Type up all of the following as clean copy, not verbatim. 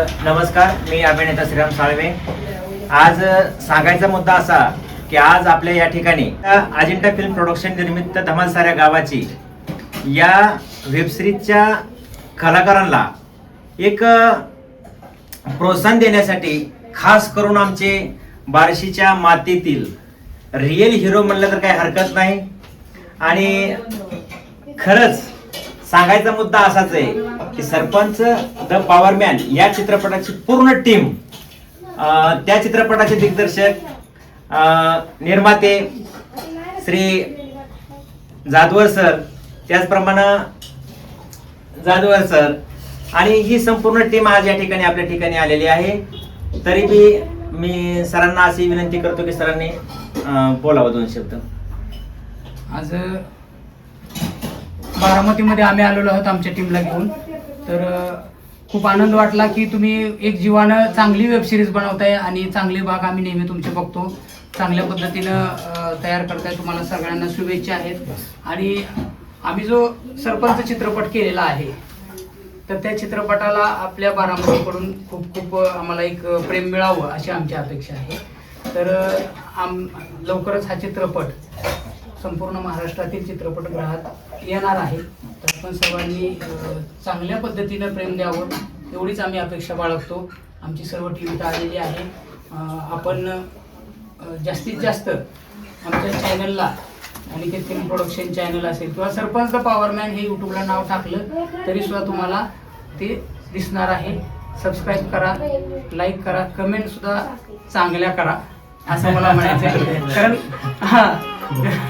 नमस्कार, मी अभिनेता श्रीराम साळवे। आज सांगायचा मुद्दा असा की आज आपल्या या ठिकाणी अजिंठा फिल्म प्रोडक्शन निर्मित धमाल साऱ्या गावाची या वेबसिरीजच्या कलाकारांना एक प्रोत्साहन देण्यासाठी खास करून आमचे बार्शीच्या मातीतील रिअल हिरो म्हणलं तर काही हरकत नाही। आणि खरंच सांगायचा मुद्दा असाच आहे की सरपंच द पॉवरमॅन या चित्रपटाची पूर्ण टीम, त्या चित्रपटाचे दिग्दर्शक, निर्माते श्री जाधवर सर, त्याचप्रमाणे जाधवर सर आणि ही संपूर्ण टीम आज या ठिकाणी आपल्या ठिकाणी आलेली आहे। तरी बी मी सरांना अशी विनंती करतो की सरांनी बोलावं दोन शब्द। आज बारामतीमध्ये आम्ही आलेलो आहोत आमच्या टीमला घेऊन, तर खूप आनंद वाटला की तुम्ही एक जीवानं चांगली वेबसिरीज बनवताय आणि चांगले भाग आम्ही नेहमी तुमचे बघतो, चांगल्या पद्धतीनं तयार करताय। तुम्हाला सगळ्यांना शुभेच्छा आहेत। आणि आम्ही जो सरपंच चित्रपट केलेला आहे तर त्या चित्रपटाला आपल्या बारामतीकडून खूप खूप आम्हाला एक प्रेम मिळावं अशी आमची अपेक्षा आहे। तर लवकरच हा चित्रपट संपूर्ण महाराष्ट्रातील चित्रपटगृहात येणार आहे, तर आपण सर्वांनी चांगल्या पद्धतीनं प्रेम द्यावं एवढीच आम्ही अपेक्षा बाळगतो। आमची सर्व टीम इथं आलेली आहे। आपण जास्तीत जास्त आमच्या चॅनलला आणि ते फिल्म प्रोडक्शन चॅनल असेल किंवा सरपंच द पॉवरमॅन हे यूट्यूबला नाव टाकलं तरी सुद्धा तुम्हाला ते दिसणार आहे। सबस्क्राईब करा, लाईक करा, कमेंट सुद्धा चांगल्या करा असं मला म्हणायचं आहे। कारण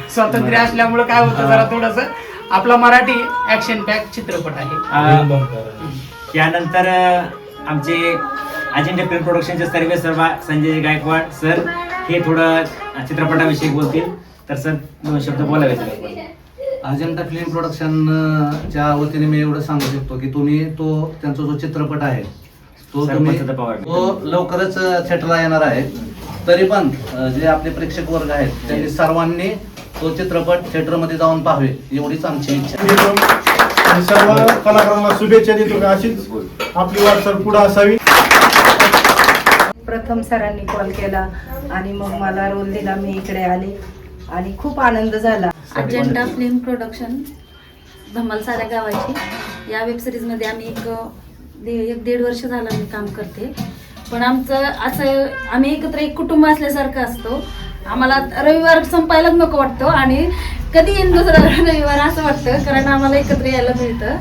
स्वातंत्र्य असल्यामुळे काय होतं, जरा थोडस आपला मराठी ऍक्शन पॅक चित्रपट आहे। त्यानंतर आमचे अजिंठा फिल्म प्रोडक्शनचे सर्व संजय गायकवाड सर हे थोडं चित्रपटाविषयी बोलतील, तर सर दोन शब्द बोलावे। अजिंठा फिल्म प्रोडक्शनच्या वतीने मी एवढं सांगू शकतो की तुम्ही त्यांचा जो चित्रपट आहे तो लवकरच थिएटरला येणार आहे। तरी पण जे आपले प्रेक्षक वर्ग आहेत त्यांनी सर्वांनी तो चित्रपट थिएटरमध्ये जाऊन पाहावे एवढीच आमची इच्छा। सर्व कलाकारांना शुभेच्छा देतो, अशीच आपली वाटचाल पुढे असावी। प्रथम सरांनी कॉल केला आणि मग मला रोल दिला, मी इकडे आले आणि खूप आनंद झाला। अजिंठा फिल्म प्रोडक्शन धमाल साऱ्या गावाची या वेबसिरीजमध्ये आम्ही एक दीड वर्ष झालं मी काम करते। पण आमचं असं आम्ही एकत्र एक कुटुंब असल्यासारखं असतो। आम्हाला रविवार संपायलाच नको वाटतो आणि कधी येईन दुसरा रविवार असं वाटतं, कारण आम्हाला एकत्र यायला मिळतं,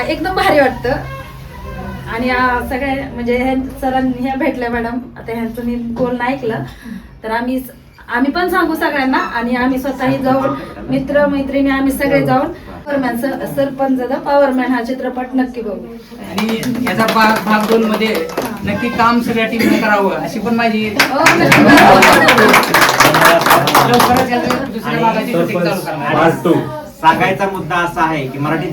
एकदम भारी वाटतं। आणि सगळे म्हणजे सरांनी ह्या भेटल्या मॅडम, आता ह्यांचं मी बोलणं ऐकलं तर आम्ही पण सांगू सगळ्यांना आणि आम्ही स्वतःही जाऊन मित्र मैत्रिणी आम्ही सगळे जाऊन पॉवरमॅन सरपंच द पॉवरमॅन हा चित्रपट नक्की बघू। आणि याचा भाग 2 मध्ये नक्की काम सगळ्या टीमने करावं अशी पण माझी लवकरच दुसऱ्या भागाची शूटिंग चालू करणार। सांगायचा मुद्दा असा आहे की मराठी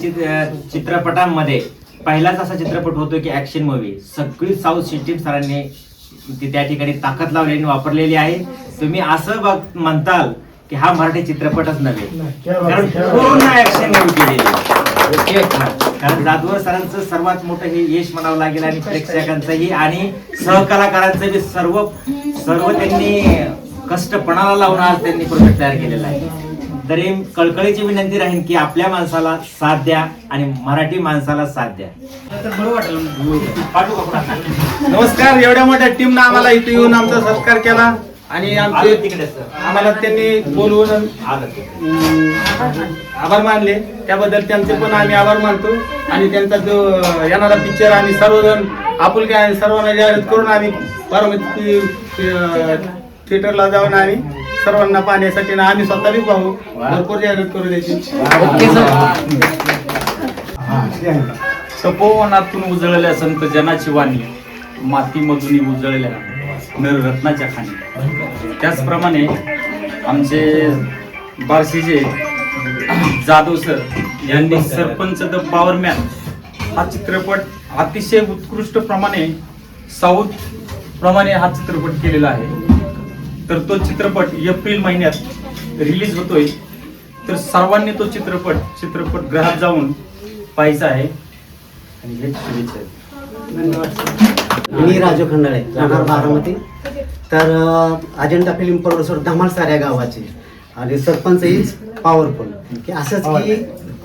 चित्रपटांमध्ये पहिलाच असा चित्रपट होतो की ऍक्शन मूवी सगळी साऊथ सिस्टीम सरांनी त्या ठिकाणी ताकद लावलेली वापरलेली आहे। तुम्ही असं म्हणताल की हा मराठी चित्रपटच नव्हे, कारण पूर्ण ऍक्शन मूवी केलेली। कारण जाधवर सरांचं सर्वात मोठं हे यश म्हणावं लागेल आणि प्रेक्षकांचंही आणि सहकलाकारांचं बी सर्व त्यांनी कष्ट पणाला लावून आज त्यांनी प्रोजेक्ट तयार केलेला आहे। तरी कळकळीची विनंती राहील की आपल्या माणसाला साथ द्या आणि मराठी माणसाला साथ द्या। नमस्कार, एवढ्या मोठ्या टीमनं आम्हाला इथे येऊन आमचा सत्कार केला आणि आम्हाला त्यांनी बोलवून आभार मानले, त्याबद्दल त्यांचे पण आम्ही आभार मानतो। आणि त्यांचा जो येणारा पिक्चर आम्ही सर्वजण आपुलकी आणि सर्वांना जाहिरात करून आम्ही बारामती थिएटरला जाऊन आणि सर्वांना पाहण्यासाठी ना आम्ही स्वतः बी पाहू, भरपूर जाहिरात करू द्यायची। तपोवनातून उजळल्या संत जनाची वाणी, मातीमधून उजळल्या नररत्नाच्या खाणी। त्याचप्रमाणे आमचे बार्शीचे जाधव सर यांनी सरपंच द पॉवरमॅन हा चित्रपट अतिशय उत्कृष्ट प्रमाणे साऊथ प्रमाणे हा चित्रपट केलेला आहे। तर तो चित्रपट एप्रिल महिन्यात रिलीज होतोय, तर सर्वांनी तो चित्रपटगृहात जाऊन पाहायचा आहे आणि हेच शुभेच्छा आहेत। मी राजू खंडाळे, राहणार बारामती. तर अजेंडा फिल्म प्रोड्युसर धमाल साऱ्या गावाचे आणि सरपंच इज पॉवरफुल की असंच की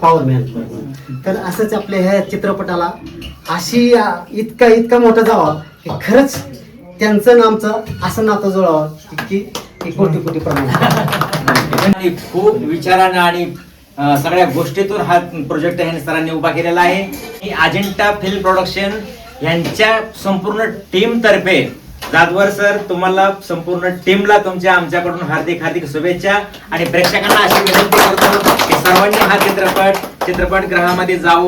पॉवरमॅन. तर असंच आपल्या ह्या चित्रपटाला अशी इतका मोठा जावा की खरंच त्यांचं आणि आमचं असं नातं जुळावं की कोटी प्रमाणात. आणि खूप विचारानं आणि सगळ्या गोष्टीतून हा प्रोजेक्ट ह्या सरांनी उभा केलेला आहे. ही अजिंठा फिल्म प्रोडक्शन यांच्या संपूर्ण टीम तर्फे जाधवर सर, तुम्हाला संपूर्ण टीमला तुमच्या आमच्याकडून हार्दिक शुभेच्छा. आणि प्रेक्षकांना अशी विनंती करतो की सर्वांनी हा चित्रपट गृहामध्ये जाऊ.